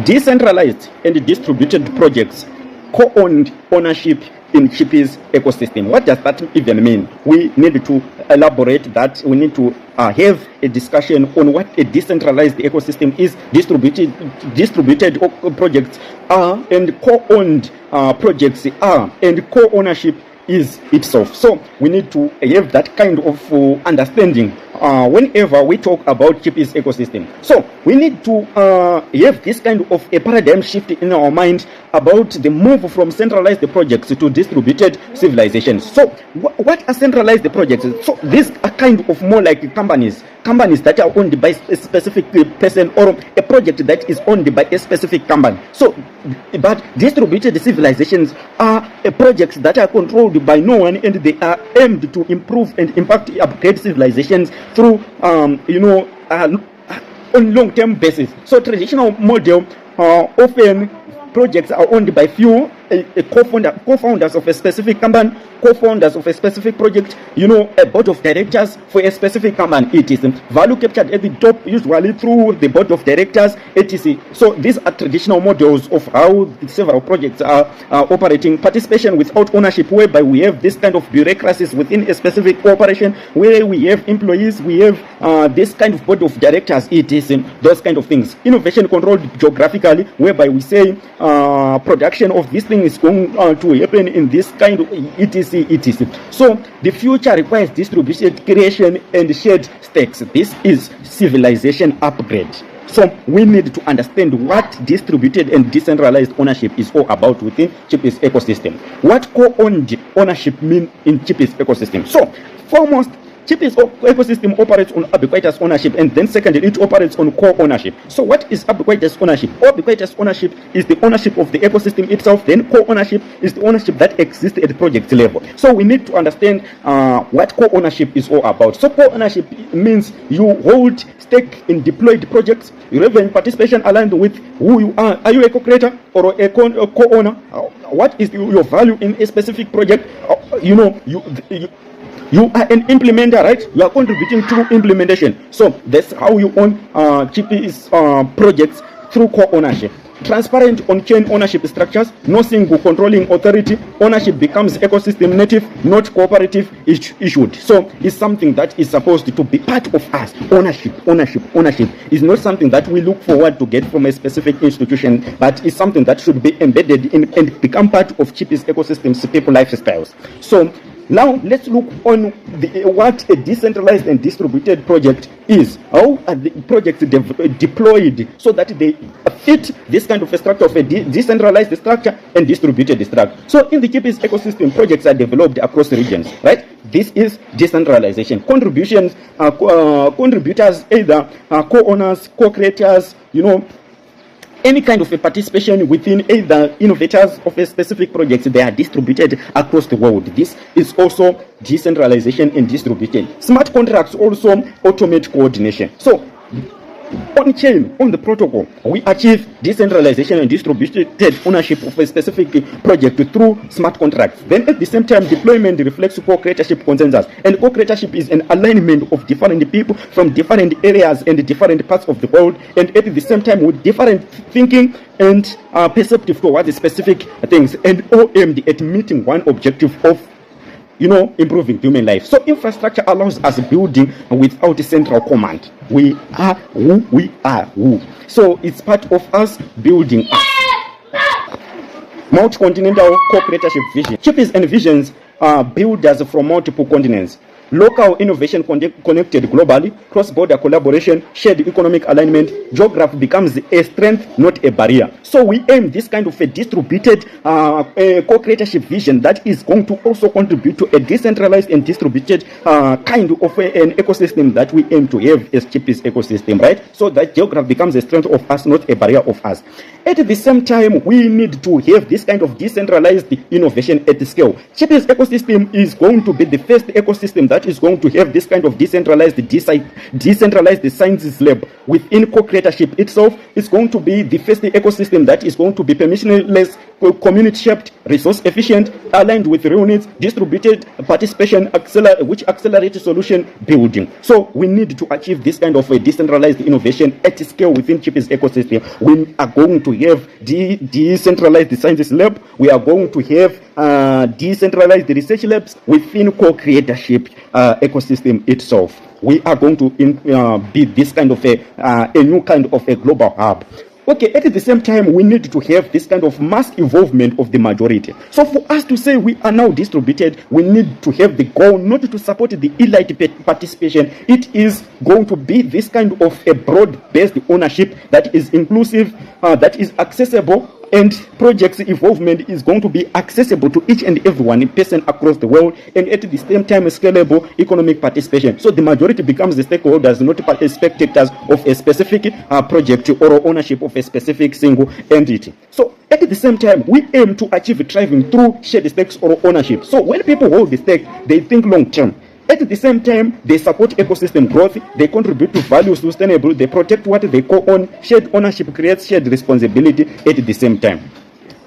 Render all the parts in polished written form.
Decentralized and distributed projects, co-owned ownership in Chipies ecosystem. What does that even mean? We need to elaborate that. We need to have a discussion on what a decentralized ecosystem is, distributed projects are, and co-owned projects are, and co-ownership is itself. So we need to have that kind of understanding whenever we talk about Chipies ecosystem. So we need to have this kind of a paradigm shift in our mind about the move from centralized projects to distributed civilizations. So what are centralized projects? So these are kind of more like companies that are owned by a specific person, or a project that is owned by a specific company. So but distributed civilizations are projects that are controlled by no one, and they are aimed to improve and upgrade civilizations through on long-term basis. So traditional model, often projects are owned by few co-founders of a specific company, co-founders of a specific project, a board of directors for a specific company. It is value captured at the top, usually through the board of directors, etc. So these are traditional models of how several projects are operating. Participation without ownership, whereby we have this kind of bureaucracies within a specific corporation, where we have employees, we have this kind of board of directors, etc. Those kind of things. Innovation controlled geographically, whereby we say production of this thing is going to happen in this kind of etc. So the future requires distributed creation and shared stakes. This is civilization upgrade. So we need to understand what distributed and decentralized ownership is all about within Chipies ecosystem. What co-owned ownership mean in Chipies ecosystem? So foremost, Chipies ecosystem operates on ubiquitous ownership, and then secondly, it operates on co-ownership. So what is ubiquitous ownership? Ubiquitous ownership is the ownership of the ecosystem itself. Then co-ownership is the ownership that exists at the project level. So we need to understand what co-ownership is all about. So co-ownership means you hold stake in deployed projects. You have participation aligned with who you are. Are you a co-creator or a co-owner? What is your value in a specific project? You are an implementer, right? You are contributing to implementation. So that's how you own Chipies projects, through co-ownership. Transparent on-chain ownership structures, no single controlling authority. Ownership becomes ecosystem native, not cooperative issued. So it's something that is supposed to be part of us. Ownership is not something that we look forward to get from a specific institution, but it's something that should be embedded in and become part of Chipies ecosystems, people lifestyles. So now let's look on what a decentralized and distributed project is. How are the projects deployed so that they fit this kind of a structure of a decentralized structure and distributed structure? So in the Chipies ecosystem, projects are developed across regions, right? This is decentralization. Contributions, contributors, either co-owners, co-creators, any kind of a participation within either innovators of a specific project, they are distributed across the world. This is also decentralization and distribution. Smart contracts also automate coordination. So on chain, on the protocol, we achieve decentralization and distributed ownership of a specific project through smart contracts. Then at the same time, deployment reflects co-creatorship consensus. And co-creatorship is an alignment of different people from different areas and different parts of the world, and at the same time with different thinking and perceptive towards specific things, and all aimed at meeting one objective of improving human life. So infrastructure allows us building without a central command. We are who we are who. So it's part of us building us. Multi-continental co-creatorship vision. Chipies envisions builders from multiple continents. Local innovation connected globally, cross-border collaboration, shared economic alignment. Geography becomes a strength, not a barrier. So we aim this kind of a distributed co-creatorship vision that is going to also contribute to a decentralized and distributed kind of an ecosystem that we aim to have as Chipies ecosystem, right? So that geography becomes a strength of us, not a barrier of us. At the same time, we need to have this kind of decentralized innovation at the scale. Chipies ecosystem is going to be the first ecosystem that that is going to have this kind of decentralized sciences lab within co-creatorship itself is going to be the first ecosystem that is going to be permissionless, community-shaped, resource-efficient, aligned with real needs, distributed participation, which accelerates solution building. So we need to achieve this kind of a decentralized innovation at scale within Chipies ecosystem. We are going to have decentralized sciences lab. We are going to have decentralized research labs within co-creatorship ecosystem itself. We are going to be this kind of a new kind of a global hub. Okay, at the same time, we need to have this kind of mass involvement of the majority. So for us to say we are now distributed, we need to have the goal not to support the elite participation. It is going to be this kind of a broad-based ownership that is inclusive, that is accessible, and projects involvement is going to be accessible to each and every one person across the world, and at the same time scalable economic participation. So the majority becomes the stakeholders, not spectators of a specific project or ownership of a specific single entity. So at the same time, we aim to achieve thriving through shared stakes or ownership. So when people hold the stake, they think long term. At the same time, they support ecosystem growth, they contribute to value sustainable, they protect what they co-own. Shared ownership creates shared responsibility at the same time.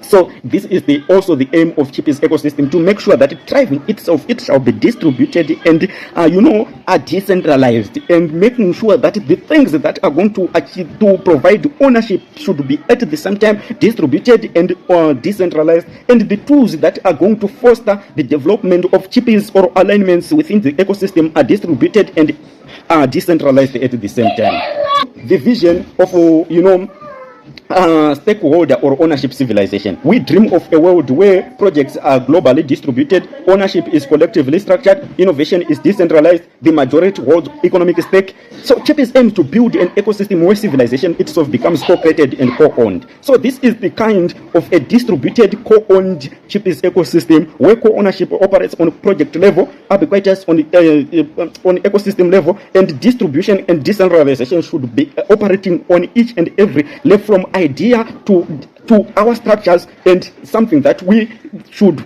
So this is also the aim of Chipies ecosystem, to make sure that thriving itself, it shall be distributed and are decentralized, and making sure that the things that are going to achieve to provide ownership should be at the same time distributed and decentralized, and the tools that are going to foster the development of Chipies or alignments within the ecosystem are distributed and decentralized at the same time. The vision of stakeholder or ownership civilization. We dream of a world where projects are globally distributed, ownership is collectively structured, innovation is decentralized, the majority holds economic stake. So Chipies aims to build an ecosystem where civilization itself becomes co-created and co-owned. So this is the kind of a distributed co-owned Chipies ecosystem where co-ownership operates on project level, ubiquitous on ecosystem level, and distribution and decentralization should be operating on each and every level, from idea to our structures, and something that we should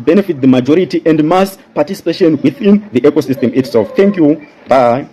benefit the majority and mass participation within the ecosystem itself. Thank you. Bye.